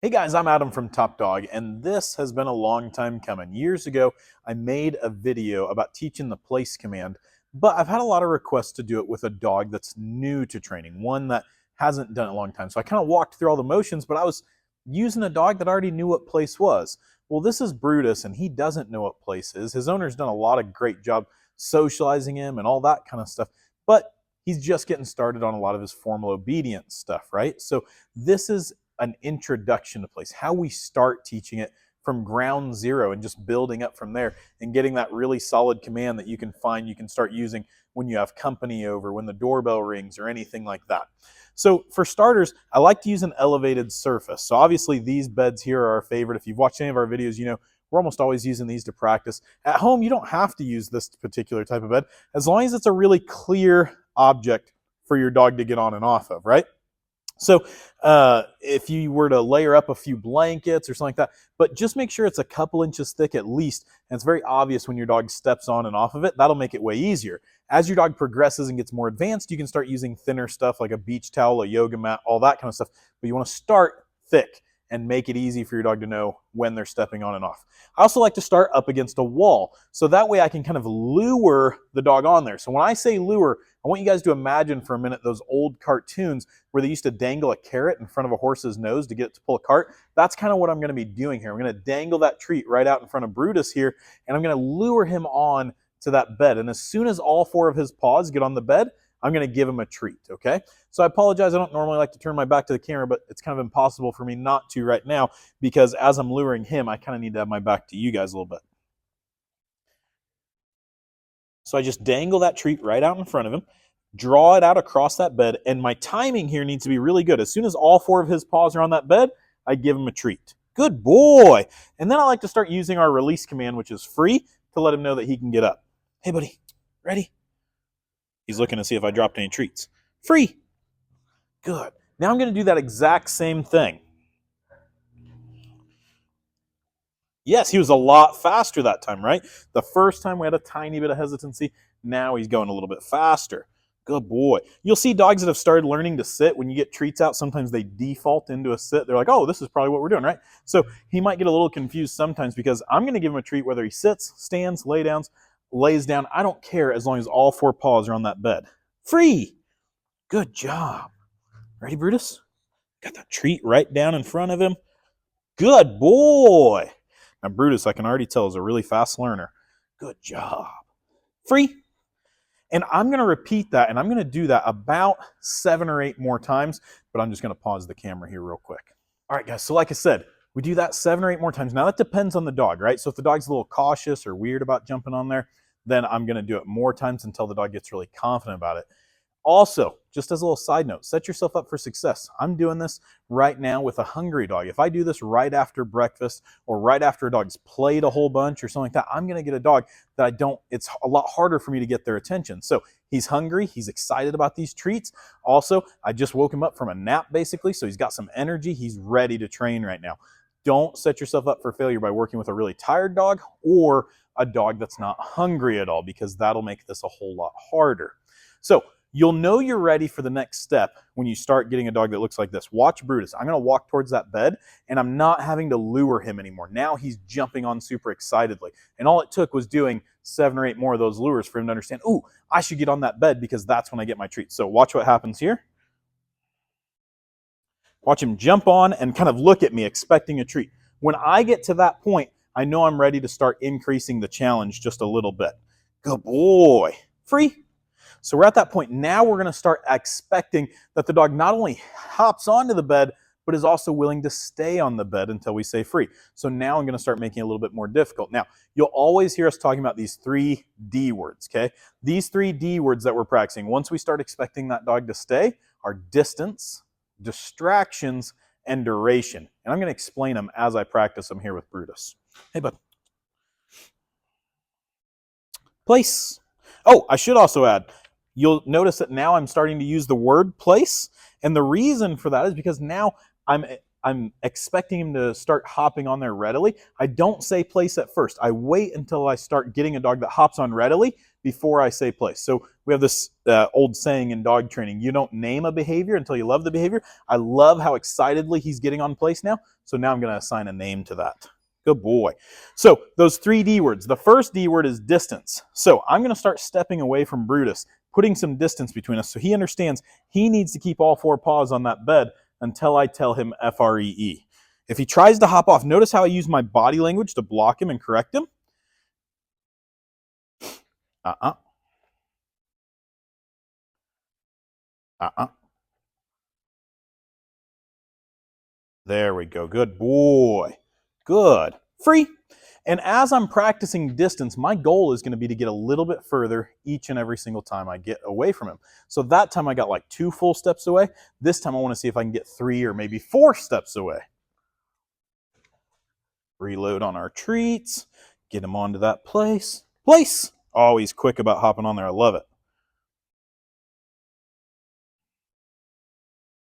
Hey guys, I'm Adam from Top Dog, and this has been a long time coming. Years ago, I made a video about teaching the place command, but I've had a lot of requests to do it with a dog that's new to training, one that hasn't done it a long time. So I kind of walked through all the motions, but I was using a dog that already knew what place was. Well, this is Brutus, and he doesn't know what place is. His owner's done a lot of great job socializing him and all that kind of stuff, but he's just getting started on a lot of his formal obedience stuff, right? So this is an introduction to place, how we start teaching it from ground zero and just building up from there and getting that really solid command that you can find you can start using when you have company over, when the doorbell rings or anything like that. So for starters, I like to use an elevated surface. So obviously these beds here are our favorite. If you've watched any of our videos, you know we're almost always using these to practice. At home, you don't have to use this particular type of bed as long as it's a really clear object for your dog to get on and off of, right? So if you were to layer up a few blankets or something like that, but just make sure it's a couple inches thick at least, and it's very obvious when your dog steps on and off of it. That'll make it way easier. As your dog progresses and gets more advanced, you can start using thinner stuff like a beach towel, a yoga mat, all that kind of stuff. But you want to start thick and make it easy for your dog to know when they're stepping on and off. I also like to start up against a wall, so that way I can kind of lure the dog on there. So when I say lure, I want you guys to imagine for a minute those old cartoons where they used to dangle a carrot in front of a horse's nose to get it to pull a cart. That's kind of what I'm going to be doing here. I'm going to dangle that treat right out in front of Brutus here, and I'm going to lure him on to that bed. And as soon as all four of his paws get on the bed, I'm going to give him a treat, okay? So I apologize, I don't normally like to turn my back to the camera, but it's kind of impossible for me not to right now because as I'm luring him, I kind of need to have my back to you guys a little bit. So I just dangle that treat right out in front of him, draw it out across that bed, and my timing here needs to be really good. As soon as all four of his paws are on that bed, I give him a treat. Good boy. And then I like to start using our release command, which is free, to let him know that he can get up. Hey, buddy, ready? He's looking to see if I dropped any treats. Free. Good. Now I'm going to do that exact same thing. Yes, he was a lot faster that time, right? The first time we had a tiny bit of hesitancy. Now he's going a little bit faster. Good boy. You'll see dogs that have started learning to sit. When you get treats out, sometimes they default into a sit. They're like, oh, this is probably what we're doing, right? So he might get a little confused sometimes because I'm going to give him a treat whether he sits, stands, lays down. I don't care as long as all four paws are on that bed. Free. Good job. Ready, Brutus? Got that treat right down in front of him. Good boy. Now, Brutus, I can already tell, is a really fast learner. Good job. Free. And I'm going to repeat that, and I'm going to do that about 7 or 8 more times, but I'm just going to pause the camera here real quick. All right, guys, so like I said, we do that 7 or 8 more times. Now, that depends on the dog, right? So if the dog's a little cautious or weird about jumping on there, then I'm going to do it more times until the dog gets really confident about it. Also, just as a little side note, set yourself up for success. I'm doing this right now with a hungry dog. If I do this right after breakfast or right after a dog's played a whole bunch or something like that, I'm going to get a dog that it's a lot harder for me to get their attention. So he's hungry. He's excited about these treats. Also, I just woke him up from a nap basically, so he's got some energy. He's ready to train right now. Don't set yourself up for failure by working with a really tired dog or a dog that's not hungry at all, because that'll make this a whole lot harder. So you'll know you're ready for the next step when you start getting a dog that looks like this. Watch Brutus. I'm going to walk towards that bed, and I'm not having to lure him anymore. Now he's jumping on super excitedly. And all it took was doing 7 or 8 more of those lures for him to understand, ooh, I should get on that bed because that's when I get my treat. So watch what happens here. Watch him jump on and kind of look at me expecting a treat. When I get to that point, I know I'm ready to start increasing the challenge just a little bit. Good boy. Free. So we're at that point. Now we're going to start expecting that the dog not only hops onto the bed, but is also willing to stay on the bed until we say free. So now I'm going to start making it a little bit more difficult. Now, you'll always hear us talking about these 3 D words, okay? These 3 D words that we're practicing, once we start expecting that dog to stay, are distance, distractions, and duration. And I'm going to explain them as I practice them here with Brutus. Hey, bud. Place. Oh, I should also add, you'll notice that now I'm starting to use the word place. And the reason for that is because now I'm I'm expecting him to start hopping on there readily. I don't say place at first. I wait until I start getting a dog that hops on readily before I say place. So we have this old saying in dog training, you don't name a behavior until you love the behavior. I love how excitedly he's getting on place now. So now I'm going to assign a name to that. Good boy. So those 3 D words. The first D word is distance. So I'm going to start stepping away from Brutus, putting some distance between us so he understands he needs to keep all 4 paws on that bed until I tell him F-R-E-E. If he tries to hop off, notice how I use my body language to block him and correct him. Uh-uh. Uh-uh. There we go. Good boy. Good. Free. And as I'm practicing distance, my goal is going to be to get a little bit further each and every single time I get away from him. So that time I got like 2 full steps away. This time I want to see if I can get 3 or maybe 4 steps away. Reload on our treats. Get him onto that place. Place! Always quick about hopping on there. I love it.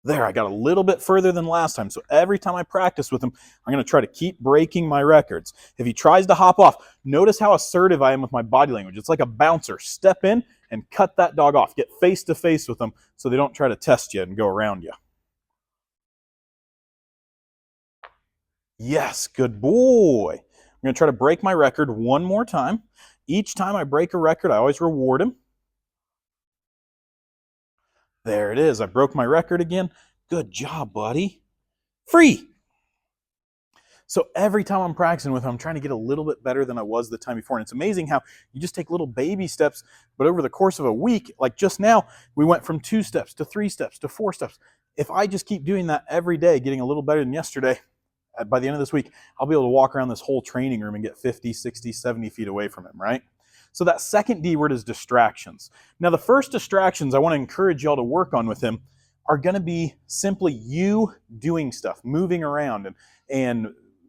There, I got a little bit further than last time. So every time I practice with him, I'm going to try to keep breaking my records. If he tries to hop off, notice how assertive I am with my body language. It's like a bouncer. Step in and cut that dog off. Get face to face with them so they don't try to test you and go around you. Yes, good boy. I'm going to try to break my record one more time. Each time I break a record, I always reward him. There it is. I broke my record again. Good job, buddy. Free. So every time I'm practicing with him, I'm trying to get a little bit better than I was the time before. And it's amazing how you just take little baby steps, but over the course of a week, like just now, we went from 2 steps to 3 steps to 4 steps. If I just keep doing that every day, getting a little better than yesterday, by the end of this week, I'll be able to walk around this whole training room and get 50, 60, 70 feet away from him, right? So that second D word is distractions. Now, the first distractions I want to encourage y'all to work on with him are going to be simply you doing stuff, moving around and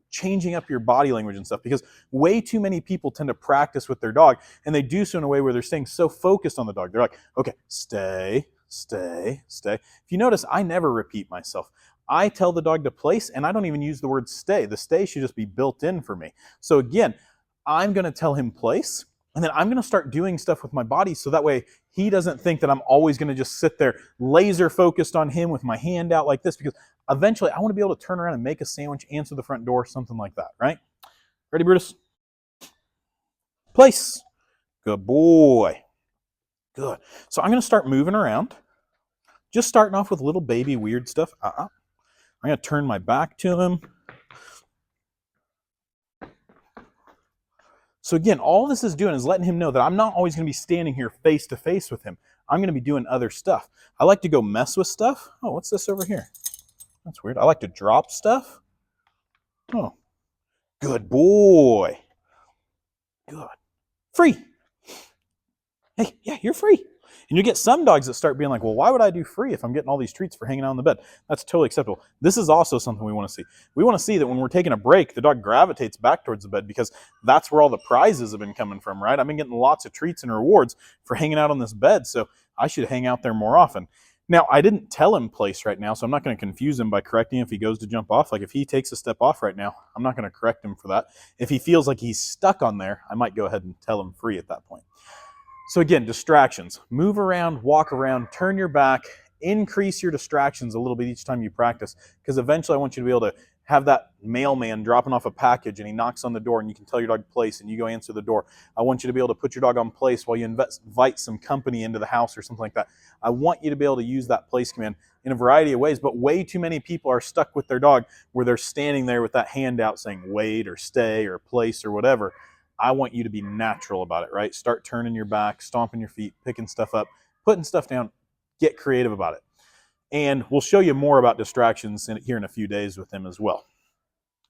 changing up your body language and stuff, because way too many people tend to practice with their dog, and they do so in a way where they're staying so focused on the dog. They're like, okay, stay, stay, stay. If you notice, I never repeat myself. I tell the dog to place, and I don't even use the word stay. The stay should just be built in for me. So again, I'm going to tell him place, and then I'm going to start doing stuff with my body so that way he doesn't think that I'm always going to just sit there laser focused on him with my hand out like this, because eventually I want to be able to turn around and make a sandwich, answer the front door, something like that, right? Ready, Brutus? Place. Good boy. Good. So I'm going to start moving around. Just starting off with little baby weird stuff. I'm going to turn my back to him. So again, all this is doing is letting him know that I'm not always going to be standing here face to face with him. I'm going to be doing other stuff. I like to go mess with stuff. Oh, what's this over here? That's weird. I like to drop stuff. Oh, good boy. Good. Free. Hey, yeah, you're free. And you get some dogs that start being like, well, why would I do free if I'm getting all these treats for hanging out on the bed? That's totally acceptable. This is also something we want to see. We want to see that when we're taking a break, the dog gravitates back towards the bed, because that's where all the prizes have been coming from, right? I've been getting lots of treats and rewards for hanging out on this bed, so I should hang out there more often. Now, I didn't tell him place right now, so I'm not going to confuse him by correcting him if he goes to jump off. Like if he takes a step off right now, I'm not going to correct him for that. If he feels like he's stuck on there, I might go ahead and tell him free at that point. So again, distractions. Move around, walk around, turn your back, increase your distractions a little bit each time you practice, because eventually I want you to be able to have that mailman dropping off a package and he knocks on the door and you can tell your dog place and you go answer the door. I want you to be able to put your dog on place while you invite some company into the house or something like that. I want you to be able to use that place command in a variety of ways, but way too many people are stuck with their dog where they're standing there with that hand out saying wait or stay or place or whatever. I want you to be natural about it, right? Start turning your back, stomping your feet, picking stuff up, putting stuff down, get creative about it. And we'll show you more about distractions here in a few days with him as well.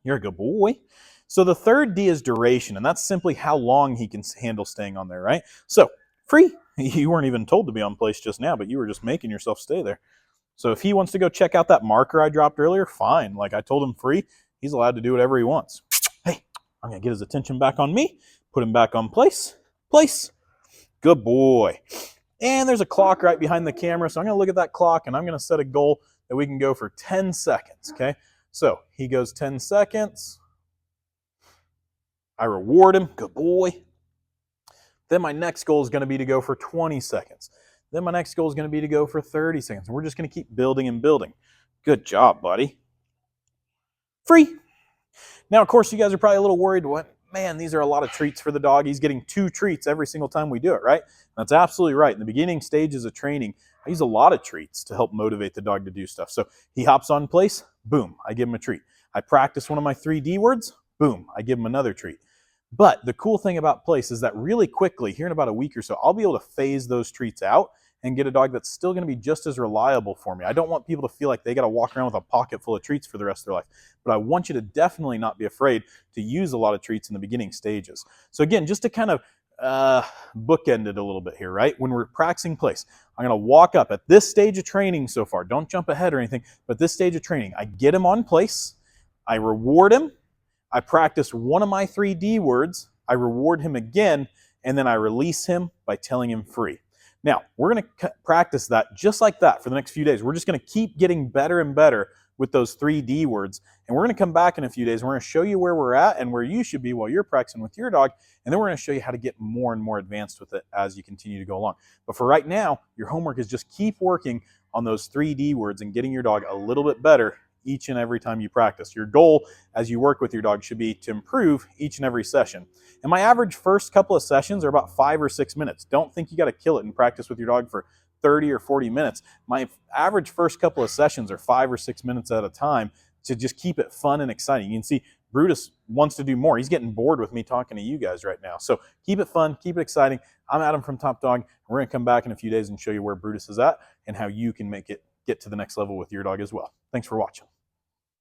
You're a good boy. So the third D is duration, and that's simply how long he can handle staying on there, right? So free. You weren't even told to be on place just now, but you were just making yourself stay there. So if he wants to go check out that marker I dropped earlier, fine. Like I told him free, he's allowed to do whatever he wants. Hey, I'm going to get his attention back on me, put him back on place, place. Good boy. And there's a clock right behind the camera, so I'm going to look at that clock and I'm going to set a goal that we can go for 10 seconds, okay? So he goes 10 seconds. I reward him, good boy. Then my next goal is going to be to go for 20 seconds. Then my next goal is going to be to go for 30 seconds. We're just going to keep building and building. Good job, buddy. Free. Now, of course, you guys are probably a little worried. What? Man, these are a lot of treats for the dog. He's getting 2 treats every single time we do it, right? That's absolutely right. In the beginning stages of training, I use a lot of treats to help motivate the dog to do stuff. So he hops on place, boom, I give him a treat. I practice one of my 3D words, boom, I give him another treat. But the cool thing about place is that really quickly, here in about a week or so, I'll be able to phase those treats out and get a dog that's still going to be just as reliable for me. I don't want people to feel like they got to walk around with a pocket full of treats for the rest of their life. But I want you to definitely not be afraid to use a lot of treats in the beginning stages. So again, just to kind of bookend it a little bit here, right? When we're practicing place, I'm going to walk up at this stage of training so far. Don't jump ahead or anything, but this stage of training, I get him on place, I reward him, I practice one of my 3D words, I reward him again, and then I release him by telling him free. Now, we're going to practice that just like that for the next few days. We're just going to keep getting better and better with those 3D words. And we're going to come back in a few days. And we're going to show you where we're at and where you should be while you're practicing with your dog. And then we're going to show you how to get more and more advanced with it as you continue to go along. But for right now, your homework is just keep working on those 3D words and getting your dog a little bit better each and every time you practice. Your goal as you work with your dog should be to improve each and every session. And my average first couple of sessions are about 5 or 6 minutes. Don't think you got to kill it and practice with your dog for 30 or 40 minutes. My average first couple of sessions are 5 or 6 minutes at a time to just keep it fun and exciting. You can see Brutus wants to do more. He's getting bored with me talking to you guys right now. So keep it fun, keep it exciting. I'm Adam from Top Dog. We're going to come back in a few days and show you where Brutus is at and how you can make it get to the next level with your dog as well. Thanks for watching.